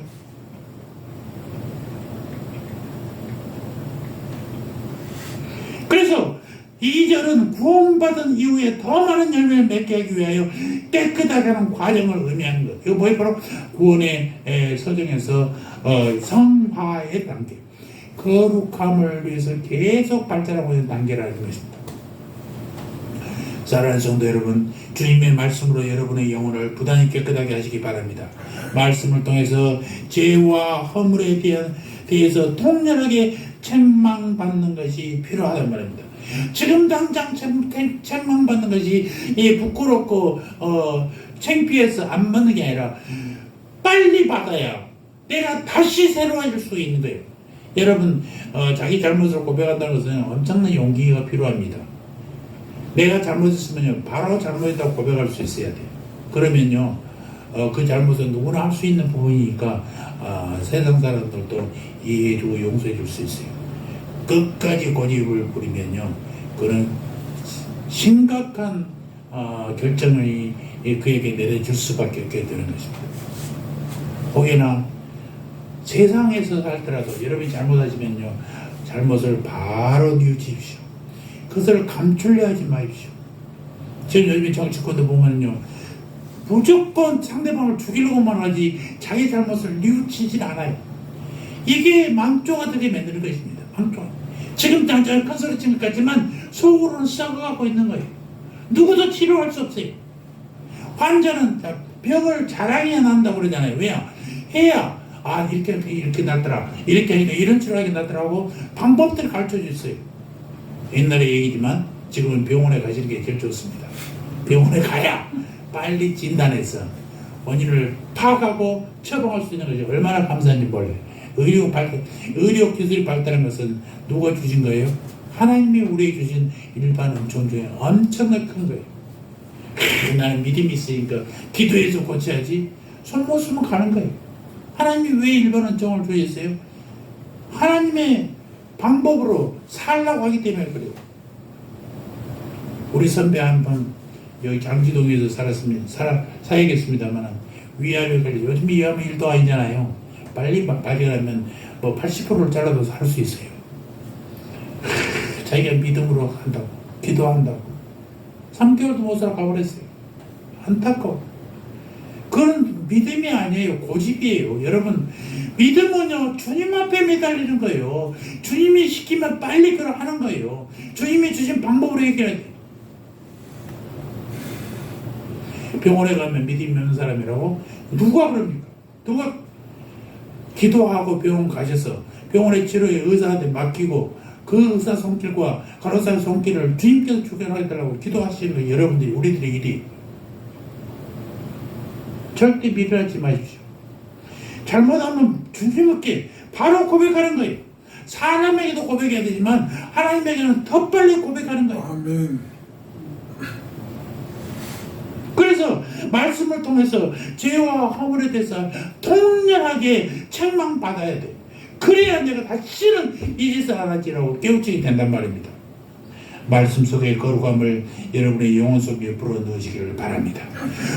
그래서 2절은 구원받은 이후에 더 많은 열매를 맺게 하기 위하여 깨끗하게 하는 과정을 의미하는 것. 이거 뭐예요? 바로 구원의 서정에서 성화의 단계, 거룩함을 위해서 계속 발전하고 있는 단계라는 것입니다. 사랑하는 성도 여러분, 주님의 말씀으로 여러분의 영혼을 부단히 깨끗하게 하시기 바랍니다. 말씀을 통해서 죄와 허물에 대한 대해서 통렬하게 책망받는 것이 필요하단 말입니다. 지금 당장 책망받는 것이 부끄럽고 창피해서 안 받는 게 아니라 빨리 받아야 내가 다시 새로워질 수 있는 거예요. 여러분, 자기 잘못을 고백한다는 것은 엄청난 용기가 필요합니다. 내가 잘못했으면 바로 잘못했다고 고백할 수 있어야 돼요. 그러면요, 그 잘못은 누구나 할 수 있는 부분이니까 세상 사람들도 이해해주고 용서해줄 수 있어요. 끝까지 고집을 부리면요, 그는 심각한 결정을 그에게 내려줄 수밖에 없게 되는 것입니다. 혹여나 세상에서 살더라도 여러분이 잘못하시면요, 잘못을 바로 뉘우치십시오. 그것을 감추려 하지 마십시오. 지금 요즘 정치권도 보면요, 무조건 상대방을 죽이려고만 하지 자기 잘못을 뉘우치질 않아요. 이게 망조가 되게 만드는 것입니다. 망조. 지금 당장 큰 소리 친 것 같지만 속으로는 썩어가고 있는 거예요. 누구도 치료할 수 없어요. 환자는 병을 자랑해야 난다고 그러잖아요. 왜요? 해야 이렇게 낫더라, 이렇게 하니까 이런 치료하게 낫더라고 방법들을 가르쳐 줬어요. 옛날의 얘기지만 지금은 병원에 가시는 게 제일 좋습니다. 병원에 가야 빨리 진단해서 원인을 파악하고 처방할 수 있는 것이 얼마나 감사한지 몰라요. 의료 기술이 발달한 것은 누가 주신 거예요? 하나님이 우리에게 주신 일반 은총 중에 엄청나게 큰 거예요. 나는 믿음이 있으니까 기도해서 고쳐야지. 손 못 쓰면 가는 거예요. 하나님이 왜 일반 은총을 주셨어요? 하나님의 방법으로 살라고 하기 때문에 그래요. 우리 선배 한 번 여기 장지동에서 살아야겠습니다만 위암이 걸려. 요즘 위암이 일도 아니잖아요. 빨리 발견하면 80%를 잘라도 살 수 있어요. 자기가 믿음으로 한다고, 기도한다고 3개월도 못 살아 가버렸어요. 안타까워. 그건 믿음이 아니에요. 고집이에요. 여러분, 믿음은요, 주님 앞에 매달리는 거예요. 주님이 시키면 빨리 그걸 하는 거예요. 주님이 주신 방법으로 해결해야 돼요. 병원에 가면 믿음이 없는 사람이라고? 누가 그럽니까? 누가 기도하고 병원 가셔서 병원의 치료에 의사한테 맡기고 그 의사 손길과 간호사의 손길을 주님께서 주관하겠다고 기도하시는 거예요. 여러분들이, 우리들의 일이. 절대 미련하지 마십시오. 잘못하면 주님께 바로 고백하는 거예요. 사람에게도 고백해야 되지만 하나님에게는 더 빨리 고백하는 거예요. 아멘. 그래서 말씀을 통해서 죄와 허물에 대해서 통렬하게 책망받아야 돼. 그래야 내가 다시는 이 짓을 안 하지라고 깨우치게 된단 말입니다. 말씀 속의 거룩함을 여러분의 영혼 속에 불어넣으시기를 바랍니다.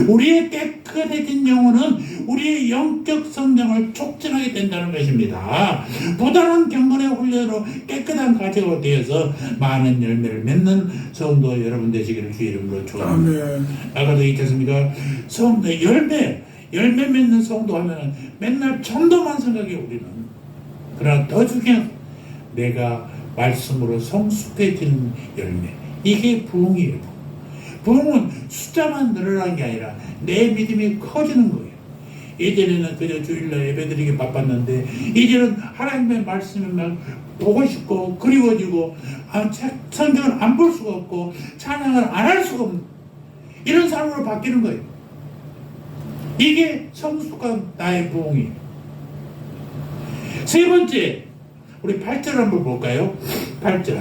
우리의 깨끗해진 영혼은 우리의 영적 성장을 촉진하게 된다는 것입니다. 부단한 경건의 훈련으로 깨끗한 가지가 되어서 많은 열매를 맺는 성도 여러분 되시기를 주의 이름으로 축원합니다. 아까도 얘기했습니까? 성도 열매 맺는 성도 하면 맨날 전도만 생각해 우리는. 그러나 더 중요한 내가 말씀으로 성숙해지는 열매. 이게 부흥이에요. 부흥은 숫자만 늘어나는 게 아니라 내 믿음이 커지는 거예요. 예전에는 그저 주일날 예배드리기 바빴는데 이제는 하나님의 말씀을 막 보고 싶고 그리워지고 성경을 안 볼 수가 없고 찬양을 안 할 수가 없는 이런 삶으로 바뀌는 거예요. 이게 성숙한 나의 부흥이에요. 세 번째, 우리 8절 한번 볼까요? 8절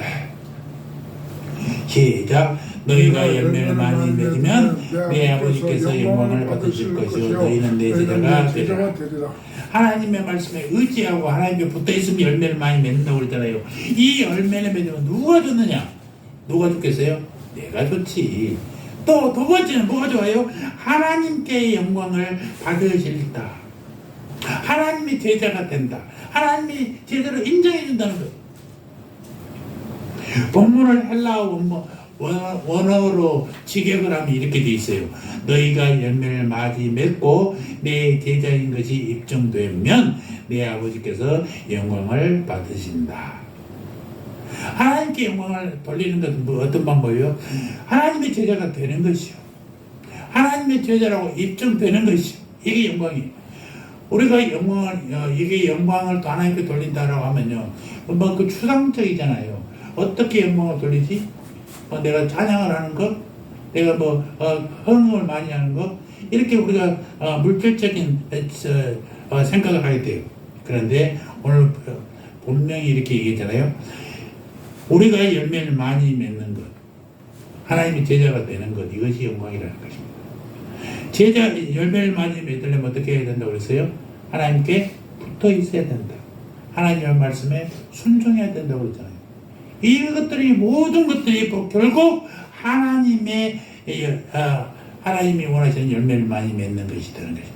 시작. 너희가 열매를 많이 맺으면 내 아버지께서 영광을 받으실 것이요 너희는 내 제자가 되리라. 하나님의 말씀에 의지하고 하나님께 붙어있으면 열매를 많이 맺는다고 그러잖아요. 이 열매를 맺으면 누가 줬느냐? 누가 줬겠어요? 내가 줬지. 또 두 번째는 뭐가 좋아요? 하나님께 영광을 받으실다. 하나님이 제자가 된다. 하나님이 제대로 인정해 준다는 거예요. 본문을 헬라어 원어로 직역을 하면 이렇게 돼 있어요. 너희가 열매를 많이 맺고 내 제자인 것이 입증되면 내 아버지께서 영광을 받으신다. 하나님께 영광을 돌리는 것은 어떤 방법이요? 하나님의 제자가 되는 것이요. 하나님의 제자라고 입증되는 것이요. 이게 영광이에요. 우리가 이게 영광을 또 하나님께 돌린다라고 하면요, 뭐 그 추상적이잖아요. 어떻게 영광을 돌리지? 내가 찬양을 하는 것, 내가 헌금을 많이 하는 것, 이렇게 우리가 물질적인 생각을 하게 돼요. 그런데 오늘 분명히 이렇게 얘기했잖아요. 우리가 열매를 많이 맺는 것, 하나님의 제자가 되는 것, 이것이 영광이라는 것입니다. 제자 열매를 많이 맺으려면 어떻게 해야 된다고 그랬어요? 하나님께 붙어 있어야 된다. 하나님의 말씀에 순종해야 된다고 그랬잖아요. 이것들이 모든 것들이 결국 하나님이 원하시는 열매를 많이 맺는 것이 되는 것입니다.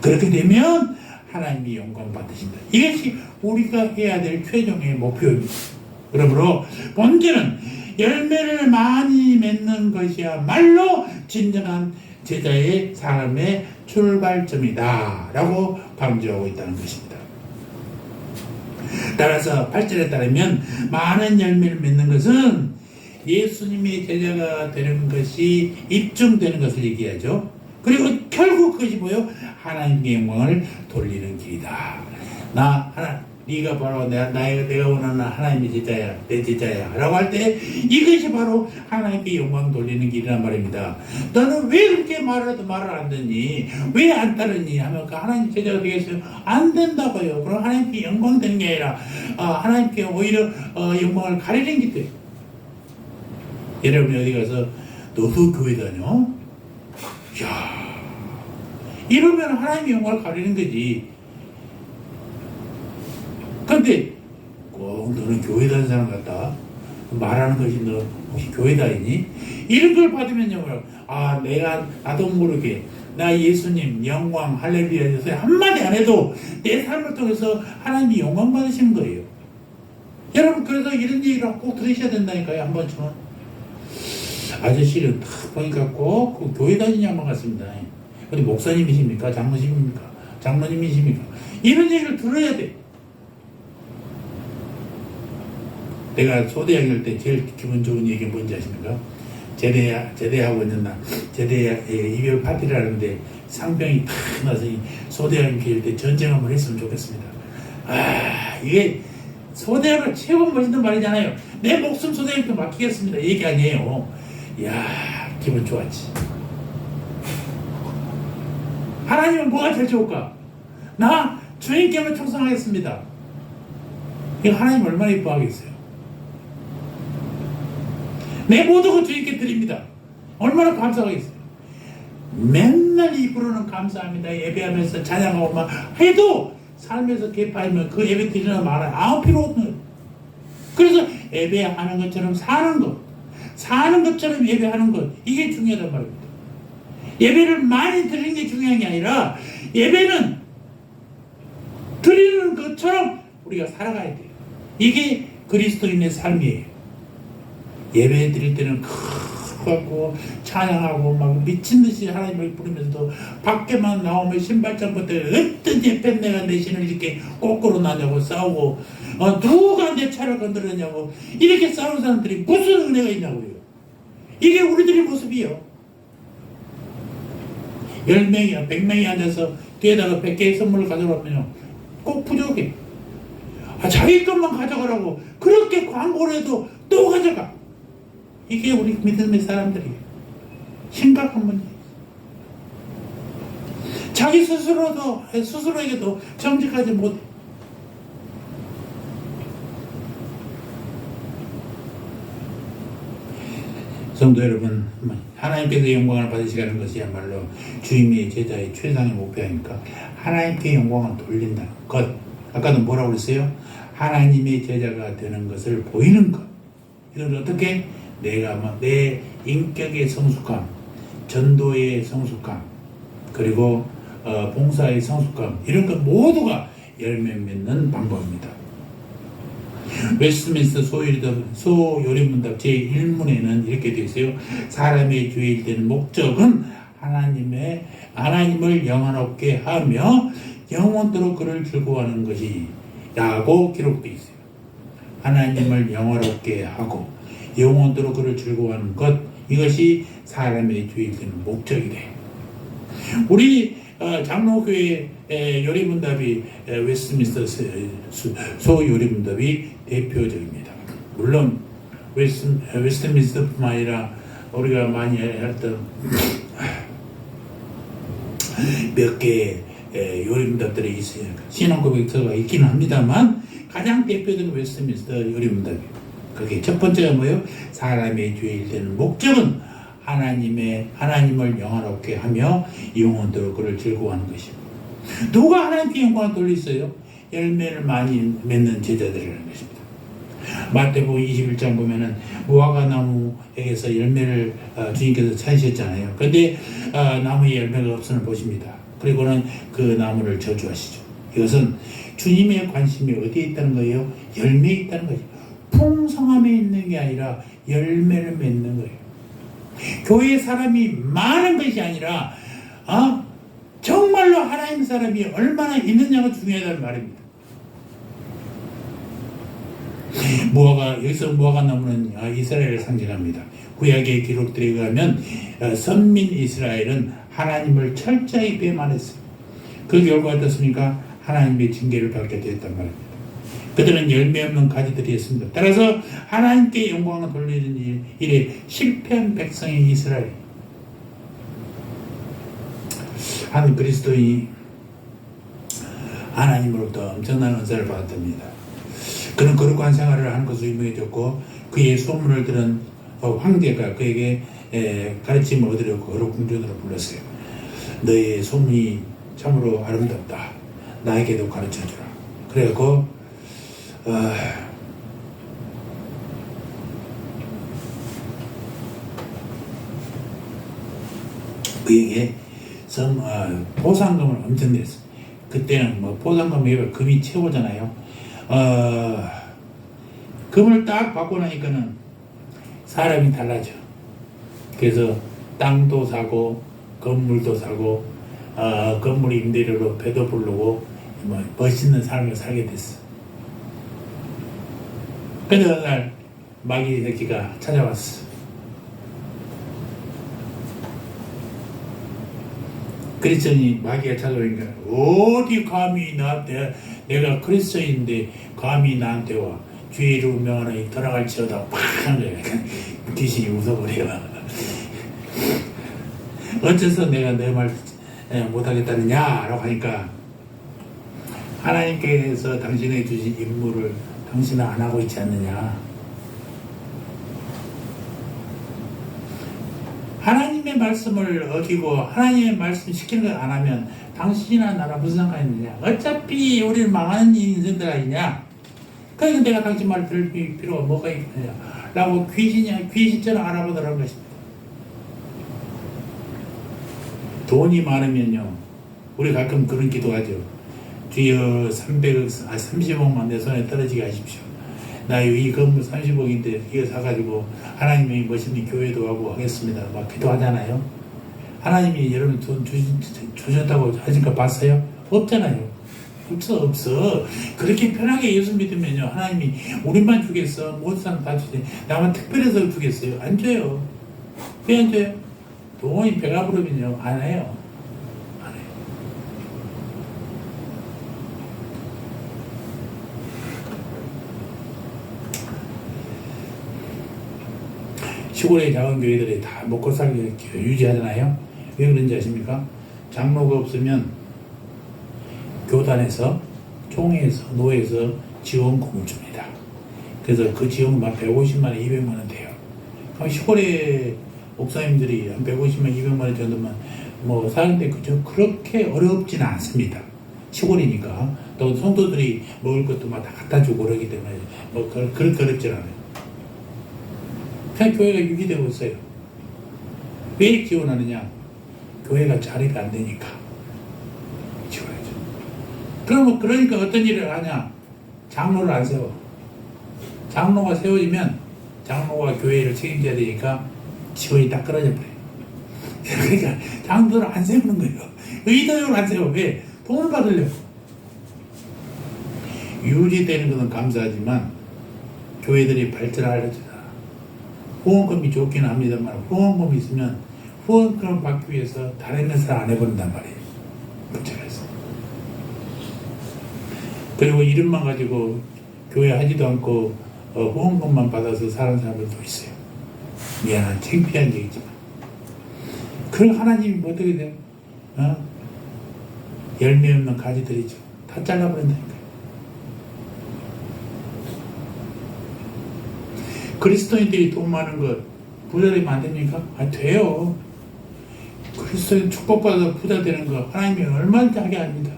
그렇게 되면 하나님이 영광 받으신다. 이것이 우리가 해야 될 최종의 목표입니다. 그러므로 본질은 열매를 많이 맺는 것이야말로 진정한 제자의 사람의 출발점이다 라고 강조하고 있다는 것입니다. 따라서 8절에 따르면 많은 열매를 맺는 것은 예수님의 제자가 되는 것이 입증되는 것을 얘기하죠. 그리고 결국 그것이 뭐예요? 하나님의 영광을 돌리는 길이다. 네가 바로 내가 원하는 하나님의 제자야, 내 제자야 라고 할 때 이것이 바로 하나님께 영광 돌리는 길이란 말입니다. 너는 왜 그렇게 말을 안 듣니? 왜 안 따르니? 하면 그 하나님 제자가 되겠어요? 안 된다고요. 그럼 하나님께 영광 되는 게 아니라 하나님께 오히려 영광을 가리는 게 돼요. 여러분이 어디 가서 너도 교회 다녀? 이야, 이러면 하나님의 영광을 가리는 거지. 근데 꼭 너는 교회 다니는 사람 같다 말하는 것이 너 혹시 교회 다니니? 이런 걸 받으면요, 나도 모르게 나 예수님 영광 할렐루야 해서 한마디 안 해도 내 삶을 통해서 하나님이 영광 받으시는 거예요. 여러분, 그래서 이런 얘기를 꼭 들으셔야 된다니까요. 한 번쯤은 아저씨를 딱 보니까 꼭 교회 다니냐는 것 같습니다. 근데 목사님이십니까? 장로님이십니까? 이런 얘기를 들어야 돼. 내가 소대학 할 때 제일 기분 좋은 얘기가 뭔지 아십니까? 제대하고 있는 날, 제대 이별 파티를 하는데 상병이 탁 나서 소대학 기일 때 전쟁 한번 했으면 좋겠습니다. 이게 소대학을 최고 멋있는 말이잖아요. 내 목숨 소대학께 맡기겠습니다. 얘기 아니에요. 이야, 기분 좋았지. 하나님은 뭐가 제일 좋을까? 나 주님께만 충성하겠습니다. 이거 하나님 얼마나 이뻐하겠어요? 내 모든 것 주님께 드립니다. 얼마나 감사하겠어요. 맨날 입으로는 감사합니다. 예배하면서 찬양하고 막 해도 삶에서 개파이면 그 예배 드리는 말은 아무 필요 없는 거예요. 그래서 예배하는 것처럼 사는 것처럼 예배하는 것, 이게 중요하단 말입니다. 예배를 많이 드리는 게 중요한 게 아니라 예배는 드리는 것처럼 우리가 살아가야 돼요. 이게 그리스도인의 삶이에요. 예배 드릴 때는 크고 찬양하고 막 미친듯이 하나님을 부르면서도 밖에만 나오면 신발장부터 어떤 예편내가 내 신을 이렇게 거꾸로 나냐고 싸우고 누가 내 차를 건드렸냐고 이렇게 싸우는 사람들이 무슨 은혜가 있냐고요. 이게 우리들의 모습이요. 10명이야 100명이 앉아서 뒤에다가 100개의 선물을 가져가면요 꼭 부족해. 자기 것만 가져가라고 그렇게 광고를 해도 또 가져가. 이게 우리 믿음의 사람들이에요. 심각한 문제예요. 자기 스스로에게도 정직하지 못해. 성도 여러분, 하나님께서 영광을 받으시는 것이야말로 주님의 제자의 최상의 목표이니까 하나님께 영광을 돌린다는 것. 아까도 뭐라고 그랬어요? 하나님의 제자가 되는 것을 보이는 것. 이건 어떻게? 내 인격의 성숙함, 전도의 성숙함, 그리고 봉사의 성숙함, 이런 것 모두가 열매 맺는 방법입니다. 웨스트민스터 소요리문답 제1문에는 이렇게 되어 있어요. 사람의 죄일 되는 목적은 하나님을 영원롭게 하며 영원토록 그를 즐거워하는 것이 라고 기록되어 있어요. 하나님을 영원롭게 하고 영원토록 그를 즐거워하는 것, 이것이 사람의 죄일 되는 목적이래. 우리 장로교회 요리문답이 웨스트민스터 소요리문답이 대표적입니다. 물론 웨스트민스터뿐만 아니라 우리가 많이 했던 몇 개의 요리문답들이 있어요. 신앙고백서가 있긴 합니다만 가장 대표적인 웨스트민스터 요리문답이에요. 그게 첫 번째가 뭐예요? 사람의 죄일 때는 목적은 하나님을 영화롭게 하며 영혼들로 그를 즐거워하는 것입니다. 누가 하나님께 영광을 돌리세요? 열매를 많이 맺는 제자들이라는 것입니다. 마태복음 21장 보면은 무화과 나무에게서 열매를 주님께서 찾으셨잖아요. 그런데 나무에 열매가 없음을 보십니다. 그리고는 그 나무를 저주하시죠. 이것은 주님의 관심이 어디에 있다는 거예요? 열매에 있다는 거죠. 풍성함에 있는 게 아니라 열매를 맺는 거예요. 교회 사람이 많은 것이 아니라 정말로 하나님 사람이 얼마나 있느냐가 중요하다는 말입니다. 여기서 무화과 나무는 이스라엘을 상징합니다. 구약의 기록들에 의하면 선민 이스라엘은 하나님을 철저히 배반했어요. 그 결과 어떻습니까? 하나님의 징계를 받게 되었단 말입니다. 그들은 열매 없는 가지들이었습니다. 따라서 하나님께 영광을 돌리는 일에 실패한 백성인 이스라엘. 한 그리스도인이 하나님으로부터 엄청난 은사를 받았답니다. 그는 거룩한 생활을 하는 것으로 유명해졌고 그의 소문을 들은 황제가 그에게 가르침을 얻으려고 거룩 궁전으로 불렀어요. 너의 소문이 참으로 아름답다. 나에게도 가르쳐주라. 그래갖고 그에게 보상금을 엄청 냈어. 그때는 보상금이 금이 최고잖아요. 금을 딱 받고 나니까는 사람이 달라져. 그래서 땅도 사고 건물도 사고 건물 임대료로 배도 부르고 멋있는 삶을 살게 됐어. 그런데 어느 날 마귀 새끼가 찾아왔어. 그랬더니 마귀가 찾아오니까 어디 감히 내가 그리스도인인데 감히 나한테 와 죄로 명하노니 돌아갈지어다 팍 한 거야. 귀신이 웃어버려. 어째서 내가 내 말 못하겠다느냐 라고 하니까 하나님께서 당신에게 주신 임무를 당신은 안 하고 있지 않느냐. 하나님의 말씀을 어기고 하나님의 말씀 시키는 걸 안 하면 당신이나 나랑 무슨 상관이 있느냐. 어차피 우리는 망하는 인생들 아니냐. 그러니까 내가 당신 말을 들을 필요가 뭐가 있느냐 라고 귀신처럼 알아보더라는 것입니다. 돈이 많으면요 우리 가끔 그런 기도하죠. 주여 30억만 내 손에 떨어지게 하십시오. 나 이 건물 30억인데 이거 사가지고 하나님이 멋있는 교회도 하고 하겠습니다. 막 기도하잖아요. 하나님이 여러분 돈 주셨다고 하니까 봤어요? 없잖아요. 없어. 그렇게 편하게 예수 믿으면요 하나님이 우리만 주겠어? 모든 사람 다 주지. 나만 특별해서 주겠어요? 안 줘요. 왜 안 줘요? 돈이 배가 부르면요 안 해요. 시골의 작은 교회들이 다 먹고 살기 유지하잖아요. 왜 그런지 아십니까? 장로가 없으면 교단에서, 총회에서, 노회에서 지원금을 줍니다. 그래서 그 지원금 한 150만 원, 200만 원 돼요. 그럼 시골의 목사님들이 한 150만, 200만 원 정도면 사는데 그렇게 어렵지는 않습니다. 시골이니까. 또 성도들이 먹을 것도 막 다 갖다 주고 그러기 때문에 그렇게 어렵지 않아요. 그냥 교회가 유지되고 있어요. 왜 지원하느냐? 교회가 자리가 안 되니까 지원하죠. 그러니까 어떤 일을 하냐? 장로를 안 세워. 장로가 세워지면 장로가 교회를 책임져야 되니까 지원이 딱 끊어져 버려요. 그러니까 장로를 안 세우는 거예요. 의도적으로 안 세워. 왜? 돈을 받으려고. 유지되는 것은 감사하지만 교회들이 발전하려고 후원금이 좋긴 합니다만 후원금이 있으면 후원금을 받기 위해서 다른 것을 안 해버린단 말이에요. 문제가 있어요. 그리고 이름만 가지고 교회 하지도 않고 후원금만 받아서 사는 사람들도 있어요. 미안한 창피한 얘기지만. 그럼 하나님이 어떻게 돼요? 열매 없는 가지들이죠. 다 잘라버린다니까요. 그리스도인들이 돈 많은 것 부자 되면 안 됩니까? 돼요. 그리스도인 축복받아서 부자 되는 거 하나님이 얼마든지 하게 합니다.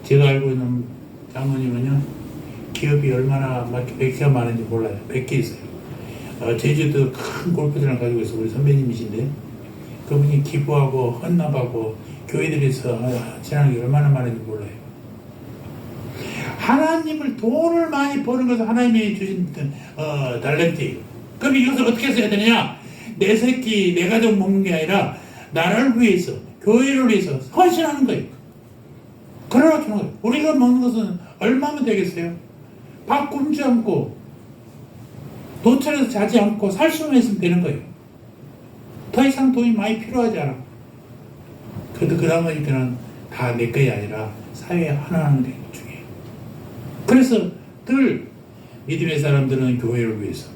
제가 알고 있는 장모님은요, 기업이 얼마나 몇 개가 많은지 몰라요. 100개 있어요. 제주도 큰 골프장을 가지고 있어. 우리 선배님이신데 그분이 기부하고 헌납하고 교회들에서 지나는 게 얼마나 많은지 몰라요. 하나님을 돈을 많이 버는 것은 하나님이 주신 달란트예요. 그럼 이것을 어떻게 써야 되느냐? 내 새끼, 내 가족 먹는 게 아니라 나를 위해서, 교회를 위해서 헌신하는 거예요. 그러나 주는 거예요. 우리가 먹는 것은 얼마면 되겠어요? 밥 굶지 않고 도처에서 자지 않고 살 수만 있으면 되는 거예요. 더 이상 돈이 많이 필요하지 않아. 그래도 그 나머지는 다 내 것이 아니라 사회에 헌화하는 게 중요해요. 그래서 늘 믿음의 사람들은 교회를 위해서,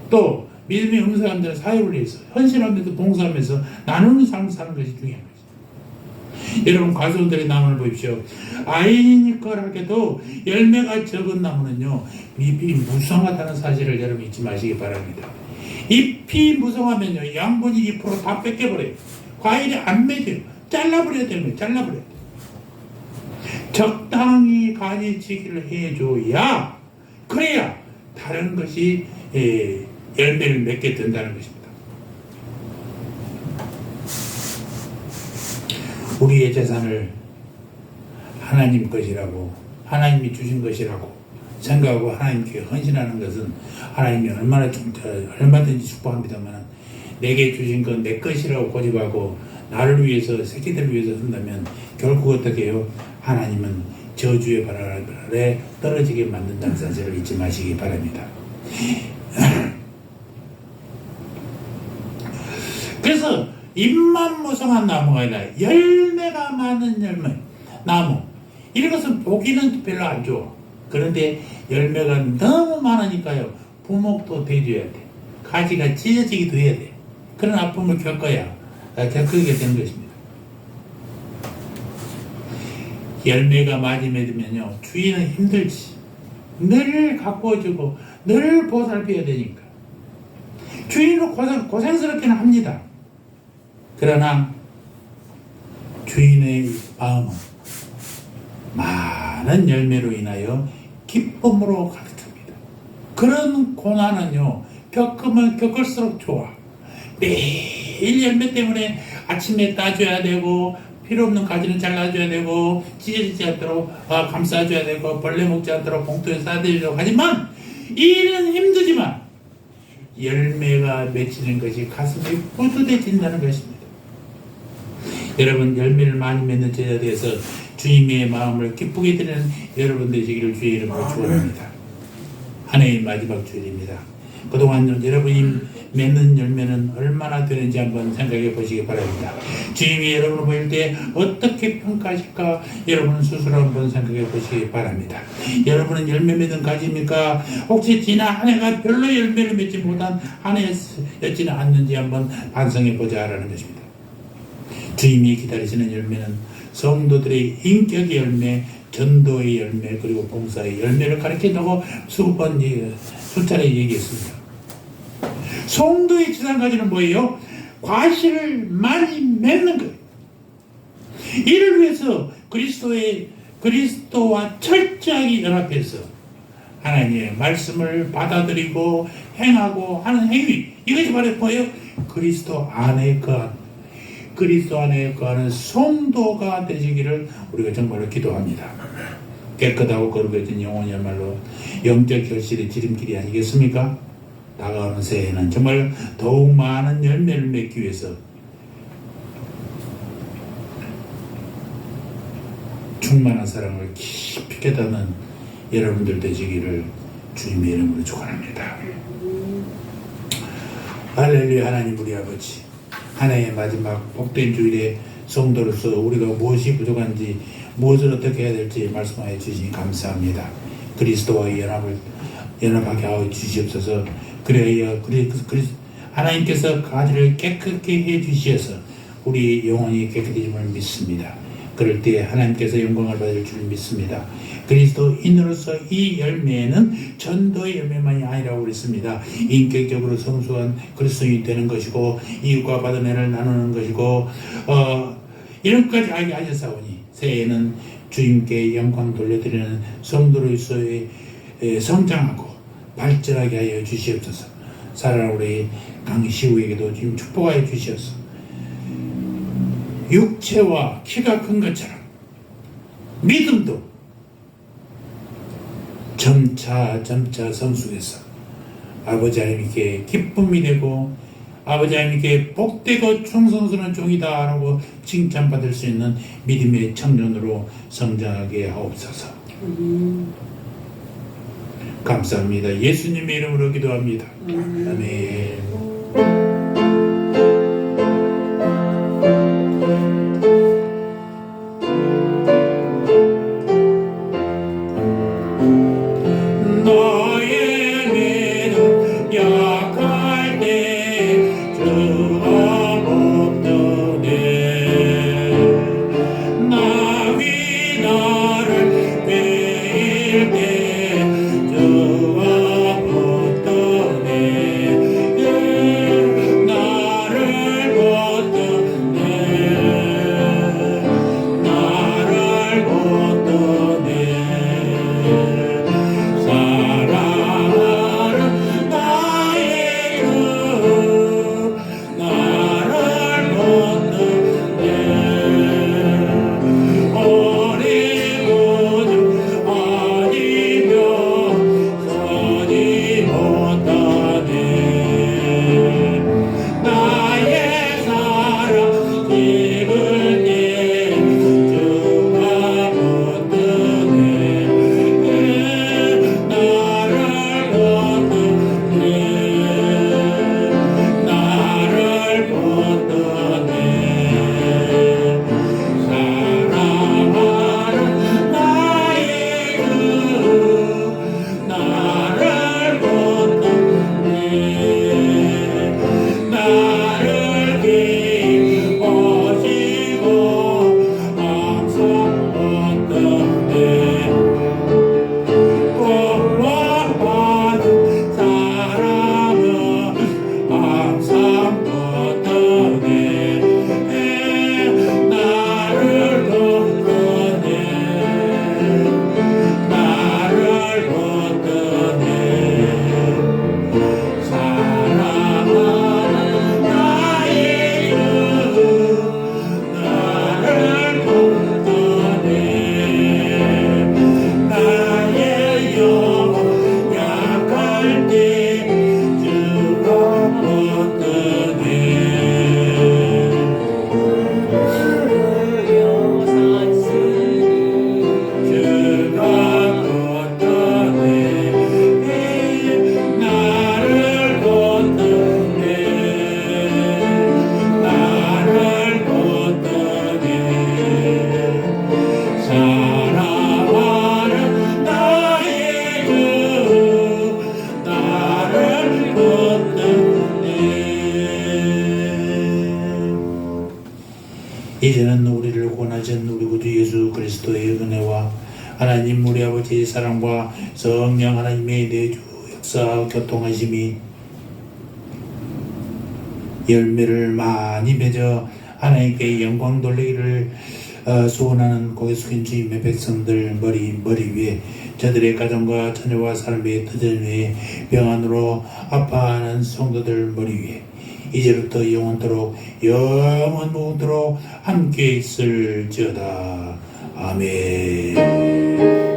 또 믿음이 없는 사람들은 사회를 위해서 헌신하면서 봉사하면서 나누는 삶을 사는 것이 중요한 거죠. 여러분, 과수원들의 나무를 보십시오. 아이니컬하게도 열매가 적은 나무는요, 잎이 무성하다는 사실을 여러분 잊지 마시기 바랍니다. 잎이 무성하면요, 양분이 잎으로 다 뺏겨버려요. 과일이 안 맺어요. 잘라버려야 되는 거예요. 잘라버려야 돼요. 적당히 간이 지기를 해줘야, 그래야 다른 것이 열매를 맺게 된다는 것입니다. 우리의 재산을 하나님 것이라고, 하나님이 주신 것이라고 생각하고 하나님께 헌신하는 것은 하나님이 얼마든지 축복합니다만, 내게 주신 건 내 것이라고 고집하고 나를 위해서, 새끼들을 위해서 한다면 결국 어떻게 해요? 하나님은 저주의 발 아래 떨어지게 만든다는 사실을 잊지 마시기 바랍니다. 그래서 잎만 무성한 나무가 아니라 열매가 많은 열매, 나무, 이런 것은 보기는 별로 안 좋아. 그런데 열매가 너무 많으니까요, 부목도 돼줘야 돼. 가지가 찢어지기도 해야 돼. 그런 아픔을 겪게 되는 것입니다. 열매가 많이 맺으면요, 주인은 힘들지. 늘 가꾸어주고 늘 보살펴야 되니까 주인은 고생스럽기는 합니다. 그러나 주인의 마음은 많은 열매로 인하여 기쁨으로 가득 찹니다. 그런 고난은요, 겪으면 겪을수록 좋아. 매일 열매 때문에 아침에 따줘야 되고, 필요 없는 가지는 잘라줘야 되고, 찢어지지 않도록 감싸줘야 되고, 벌레 먹지 않도록 봉투에 싸드리려고 하지만, 이 일은 힘들지만 열매가 맺히는 것이 가슴이 뿌듯해진다는 것입니다. 여러분, 열매를 많이 맺는 제자 되어서 주님의 마음을 기쁘게 드리는 여러분 되시기를 주의 이름으로 축원합니다. 한 해의 마지막 주일입니다. 그동안 여러분이 맺는 열매는 얼마나 되는지 한번 생각해 보시기 바랍니다. 주님이 여러분을 보일 때 어떻게 평가하실까, 여러분은 스스로 한번 생각해 보시기 바랍니다. 여러분은 열매 맺는 가지입니까? 혹시 지난 한 해가 별로 열매를 맺지 못한 한 해였지는 않는지 한번 반성해 보자라는 것입니다. 주님이 기다리시는 열매는 성도들의 인격의 열매, 전도의 열매, 그리고 봉사의 열매를 가르친다고 수차례 얘기했습니다. 성도의 지상가지는 뭐예요? 과실을 많이 맺는 거예요. 이를 위해서 그리스도와 철저하게 연합해서 하나님의 말씀을 받아들이고 행하고 하는 행위, 이것이 바로 뭐예요? 그리스도 안에 거하는 성도가 되시기를 우리가 정말로 기도합니다. 깨끗하고 거룩해진 영혼이야말로 영적 결실의 지름길이 아니겠습니까? 다가오는 새해에는 정말 더욱 많은 열매를 맺기 위해서 충만한 사랑을 깊이 깨닫는 여러분들 되시기를 주님의 이름으로 축원합니다. 할렐루야. 하나님 우리 아버지, 한 해의 마지막 복된 주일에 성도로서 우리가 무엇이 부족한지 무엇을 어떻게 해야 될지 말씀하여 주시니 감사합니다. 그리스도와 연합하게 하여 주시옵소서. 그래야 하나님께서 가지를 깨끗게 해 주시어서 우리 영혼이 깨끗해짐을 믿습니다. 그럴 때 하나님께서 영광을 받을 줄 믿습니다. 그리스도인으로서 이 열매는 전도의 열매만이 아니라고 그랬습니다. 인격적으로 성숙한 그리스도인이 되는 것이고 이웃과 받은 애를 나누는 것이고 이런 것까지 알게 하셨사오니 새해에는 주님께 영광 돌려드리는 성도로서의 성장하고 발전하게 하여 주시옵소서. 사랑하는 우리 강시우에게도 주님 축복하여 주시옵소서. 육체와 키가 큰 것처럼 믿음도 점차 성숙해서 아버지 하나님께 기쁨이 되고 아버지 하나님께 복되고 충성스러운 종이다 라고 칭찬받을 수 있는 믿음의 청년으로 성장하게 하옵소서. 감사합니다. 예수님의 이름으로 기도합니다. 아멘. 이제는 우리를 구원하신 우리 구주 예수 그리스도의 은혜와 하나님 우리 아버지의 사랑과 성령 하나님의 내주 역사 교통하심이 열매를 많이 맺어 하나님께 영광 돌리기를 소원하는 고개 숙인 주님의 백성들 머리 위에 저들의 가정과 자녀와 삶의 터전 위에 평안으로 아파하는 성도들 머리 위에 이제부터 영원토록 영원 무궁토록 함께 있을지어다. 아멘.